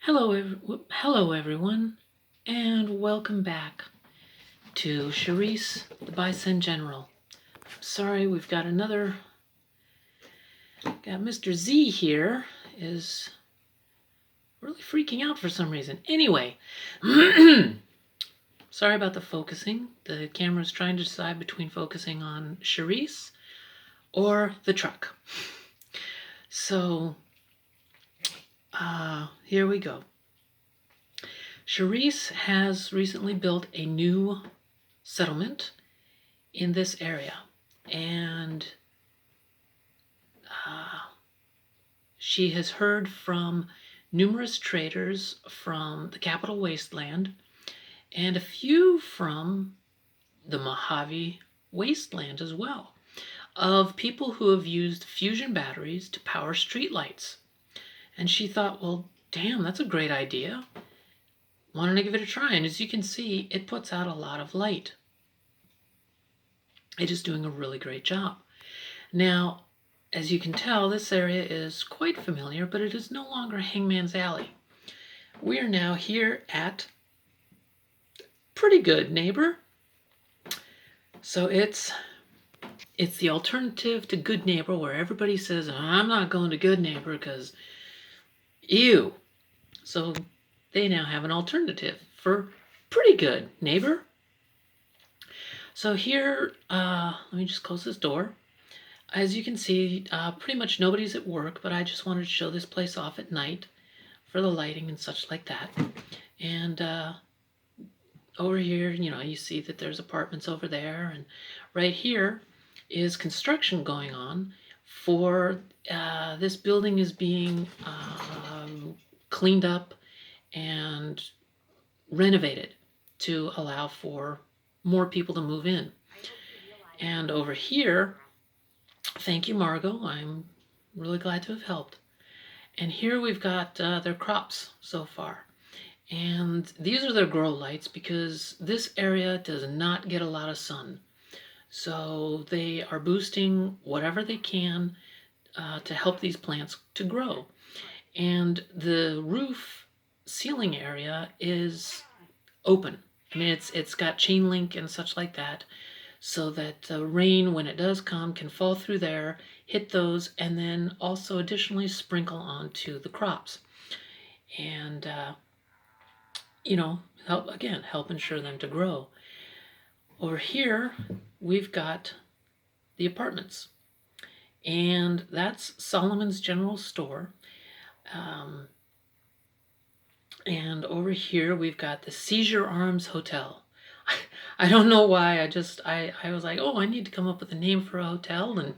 Hello everyone, and welcome back to Charisse, the Bison General. I'm sorry, we've got Mr. Z here, is really freaking out for some reason. Anyway, sorry about the focusing. The camera's trying to decide between focusing on Charisse or the truck. So, here we go. Charisse has recently built a new settlement in this area, and she has heard from numerous traders from the capital Wasteland and a few from the Mojave Wasteland as well, of people who have used fusion batteries to power streetlights. And she thought, well, damn, that's a great idea. Wanted to give it a try, and as you can see, it puts out a lot of light. It is doing a really great job. Now, as you can tell, this area is quite familiar, but it is no longer Hangman's Alley. We are now here at Pretty Good Neighbor. So it's the alternative to Good Neighbor, where everybody says, I'm not going to Good Neighbor because ew. So they now have an alternative for Pretty Good Neighbor. So here, let me just close this door. As you can see, pretty much nobody's at work, but I just wanted to show this place off at night for the lighting and such like that. And over here, you see that there's apartments over there, and right here is construction going on for this building is being cleaned up and renovated to allow for more people to move in. And over here, thank you, Margot. I'm really glad to have helped. And here we've got their crops so far. And these are their grow lights because this area does not get a lot of sun. So they are boosting whatever they can to help these plants to grow. And the roof ceiling area is open. I mean, it's got chain link and such like that, so that the rain, when it does come, can fall through there, hit those, and then also additionally sprinkle onto the crops. And, help ensure them to grow. Over here, we've got the apartments. And that's Solomon's General Store. And over here, we've got the Seizure Arms Hotel. I don't know why, I was like, oh, I need to come up with a name for a hotel, and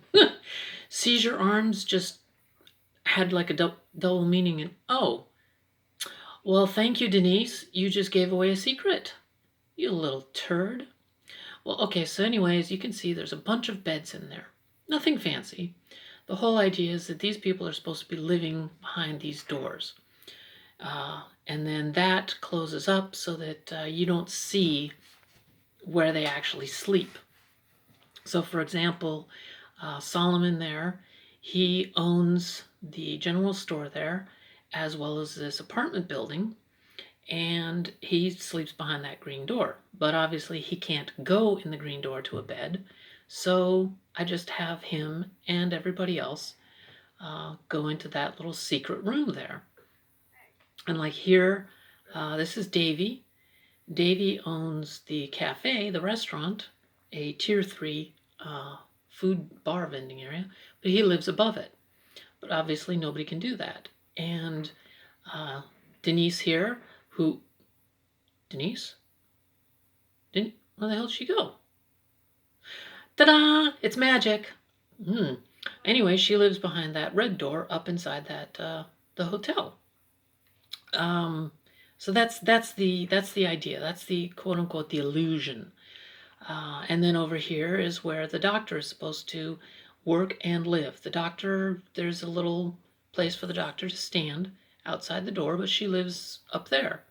Seizure Arms just had like a double meaning, and oh, well, thank you, Denise, you just gave away a secret, you little turd. Well, okay, so anyways, you can see there's a bunch of beds in there, nothing fancy. The whole idea is that these people are supposed to be living behind these doors, and then that closes up so that you don't see where they actually sleep. So for example, Solomon there, he owns the general store there as well as this apartment building, and he sleeps behind that green door. But obviously he can't go in the green door to a bed, so I just have him and everybody else go into that little secret room there. And like here, this is Davy. Davy owns the cafe, the restaurant, a tier 3 food bar vending area, but he lives above it. But obviously nobody can do that. And Denise here, Denise? Where the hell did she go? Ta-da! It's magic. Anyway, she lives behind that red door up inside that the hotel. So that's the idea. That's the quote unquote the illusion. And then over here is where the doctor is supposed to work and live. The doctor, there's a little place for the doctor to stand outside the door, but she lives up there.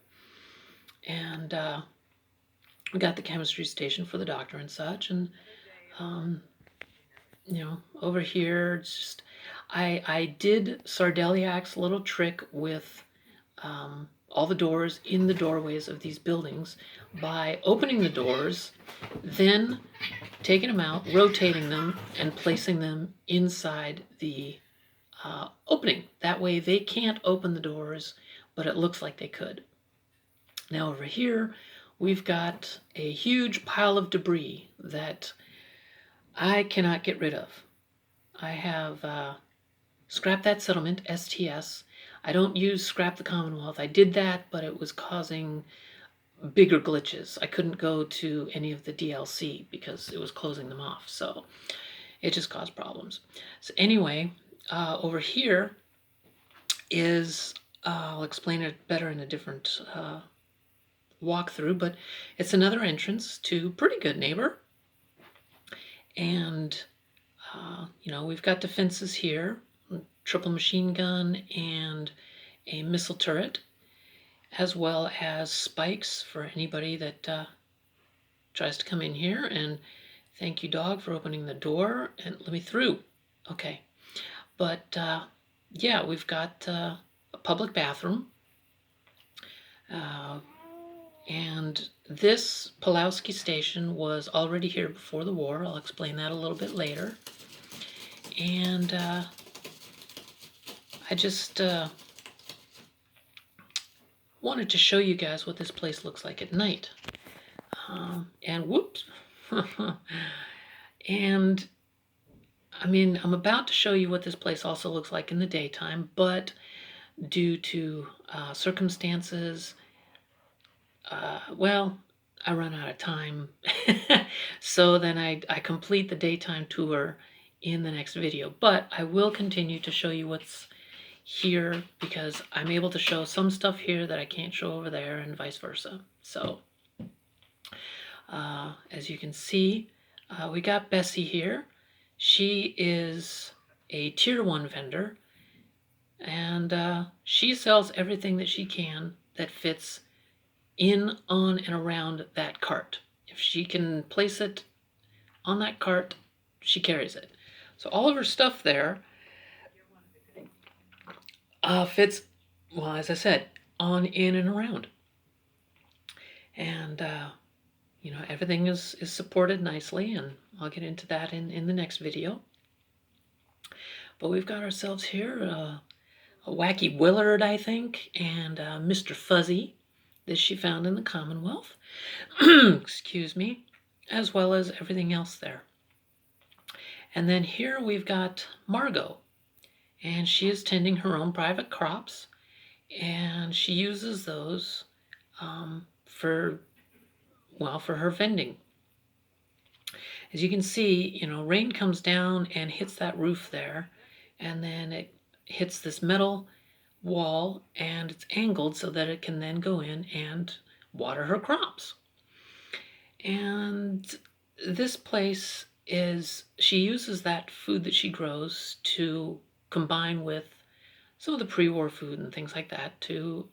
And we got the chemistry station for the doctor and such. And over here, it's just I did Sardeliak's little trick with all the doors in the doorways of these buildings by opening the doors, then taking them out, rotating them, and placing them inside the opening. That way they can't open the doors, but it looks like they could. Now over here, we've got a huge pile of debris that I cannot get rid of. I have Scrap That Settlement, STS. I don't use Scrap the Commonwealth. I did that, but it was causing bigger glitches. I couldn't go to any of the DLC because it was closing them off, so it just caused problems. So anyway, over here is, I'll explain it better in a different walkthrough, but it's another entrance to Pretty Good Neighbor. And, you know, we've got defenses here, triple machine gun and a missile turret, as well as spikes for anybody that tries to come in here. And thank you, dog, for opening the door and let me through. Okay. But, yeah, we've got a public bathroom. And this Pulowski station was already here before the war. I'll explain that a little bit later. And I just wanted to show you guys what this place looks like at night. And whoops. And I mean, I'm about to show you what this place also looks like in the daytime, but due to circumstances, well, I run out of time. So then I complete the daytime tour in the next video. But I will continue to show you what's here because I'm able to show some stuff here that I can't show over there and vice versa. So as you can see, we got Bessie here. She is a tier 1 vendor, and she sells everything that she can that fits in, on, and around that cart. If she can place it on that cart, she carries it. So all of her stuff there fits, well, as I said, on, in, and around. And, you know, everything is supported nicely, and I'll get into that in the next video. But we've got ourselves here a Wacky Willard, I think, and Mr. Fuzzy. This she found in the Commonwealth, excuse me, as well as everything else there. And then here we've got Margot, and she is tending her own private crops, and she uses those for her vending. As you can see, you know, rain comes down and hits that roof there, and then it hits this metal wall, and it's angled so that it can then go in and water her crops. And this place is, she uses that food that she grows to combine with some of the pre-war food and things like that to,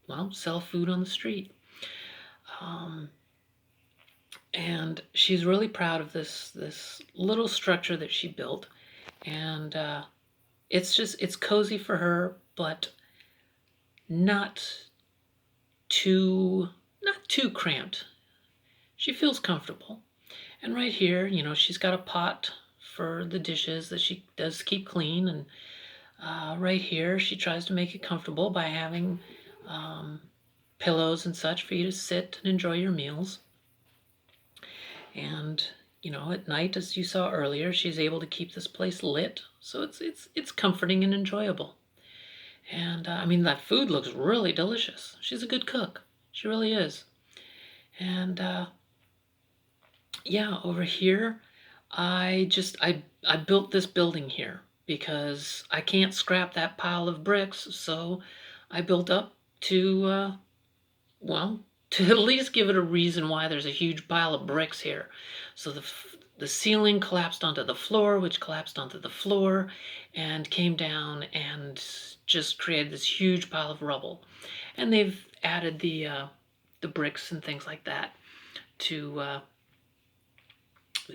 well, sell food on the street. And she's really proud of this little structure that she built, and it's cozy for her, but not too cramped. She feels comfortable. And right here, you know, she's got a pot for the dishes that she does keep clean, and right here she tries to make it comfortable by having pillows and such for you to sit and enjoy your meals. And, you know, at night, as you saw earlier, she's able to keep this place lit, so it's comforting and enjoyable. And I mean, that food looks really delicious. She's a good cook. She really is. And yeah, over here, I built this building here because I can't scrap that pile of bricks, so I built up to, well, to at least give it a reason why there's a huge pile of bricks here. So the ceiling collapsed onto the floor, which collapsed onto the floor and came down and just created this huge pile of rubble. And they've added the bricks and things like that to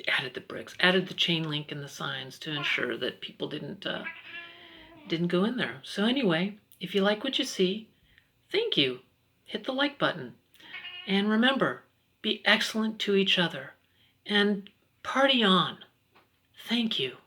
added the chain link and the signs to ensure that people didn't go in there. So anyway, if you like what you see, thank you. Hit the like button. And remember, be excellent to each other. And party on. Thank you.